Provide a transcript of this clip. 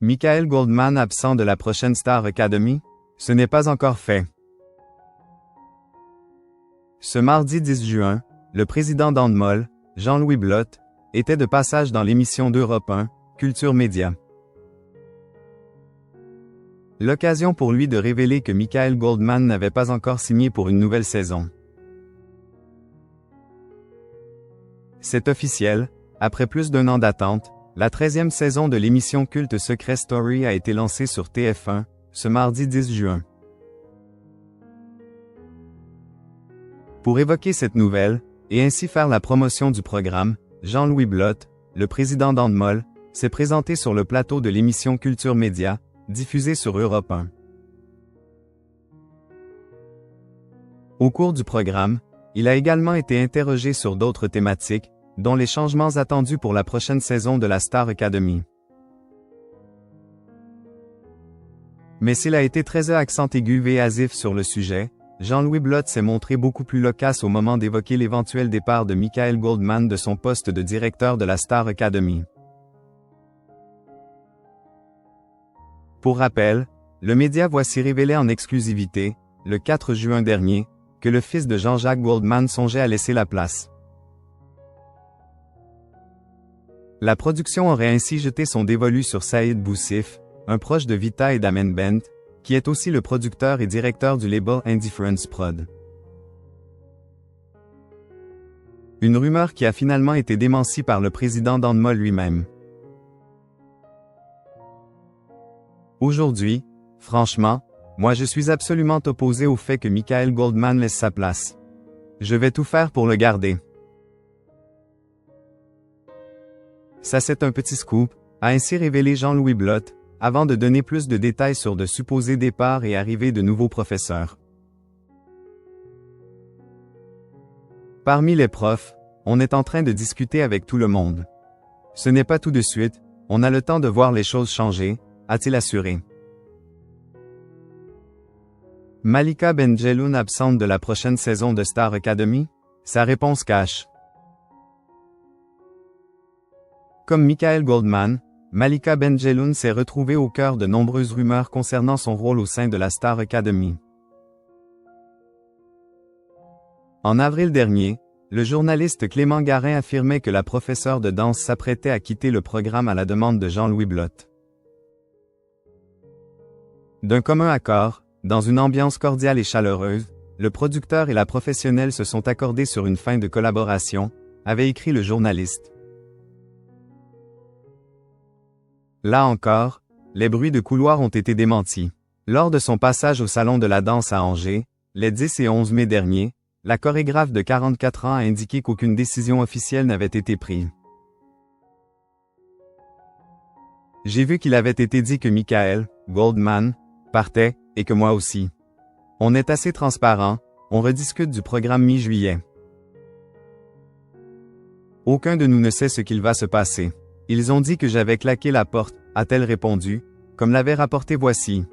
Michael Goldman absent de la prochaine Star Academy? Ce n'est pas encore fait. Ce mardi 10 juin, le président d'Endemol, Jean-Louis Blotte, était de passage dans l'émission d'Europe 1, Culture Média. L'occasion pour lui de révéler que Michael Goldman n'avait pas encore signé pour une nouvelle saison. C'est officiel, après plus d'un an d'attente, la 13e saison de l'émission culte Secret Story a été lancée sur TF1, ce mardi 10 juin. Pour évoquer cette nouvelle, et ainsi faire la promotion du programme, Jean-Louis Blotte, le président d'Endemol, s'est présenté sur le plateau de l'émission Culture Média, diffusée sur Europe 1. Au cours du programme, il a également été interrogé sur d'autres thématiques, dont les changements attendus pour la prochaine saison de la Star Academy. Mais s'il a été très accent aigu et évasif sur le sujet, Jean-Louis Blotte s'est montré beaucoup plus loquace au moment d'évoquer l'éventuel départ de Michael Goldman de son poste de directeur de la Star Academy. Pour rappel, le média Voici révélait en exclusivité, le 4 juin dernier, que le fils de Jean-Jacques Goldman songeait à laisser la place. La production aurait ainsi jeté son dévolu sur Saïd Boussif, un proche de Vita et d'Amen Bent, qui est aussi le producteur et directeur du label Indifference Prod. Une rumeur qui a finalement été démentie par le président d'Endemol lui-même. Aujourd'hui, franchement, moi je suis absolument opposé au fait que Michael Goldman laisse sa place. Je vais tout faire pour le garder. Ça c'est un petit scoop, a ainsi révélé Jean-Louis Blotte, avant de donner plus de détails sur de supposés départs et arrivées de nouveaux professeurs. Parmi les profs, on est en train de discuter avec tout le monde. Ce n'est pas tout de suite, on a le temps de voir les choses changer, a-t-il assuré. Malika Benjeloun absente de la prochaine saison de Star Academy? Sa réponse cache. Comme Michael Goldman, Malika Benjeloun s'est retrouvée au cœur de nombreuses rumeurs concernant son rôle au sein de la Star Academy. En avril dernier, le journaliste Clément Garin affirmait que la professeure de danse s'apprêtait à quitter le programme à la demande de Jean-Louis Blotte. D'un commun accord, dans une ambiance cordiale et chaleureuse, le producteur et la professionnelle se sont accordés sur une fin de collaboration, avait écrit le journaliste. Là encore, les bruits de couloir ont été démentis. Lors de son passage au Salon de la danse à Angers, les 10 et 11 mai dernier, la chorégraphe de 44 ans a indiqué qu'aucune décision officielle n'avait été prise. J'ai vu qu'il avait été dit que Michael Goldman partait, et que moi aussi. On est assez transparent, on rediscute du programme mi-juillet. Aucun de nous ne sait ce qu'il va se passer. Ils ont dit que j'avais claqué la porte, a-t-elle répondu, comme l'avait rapporté Voici.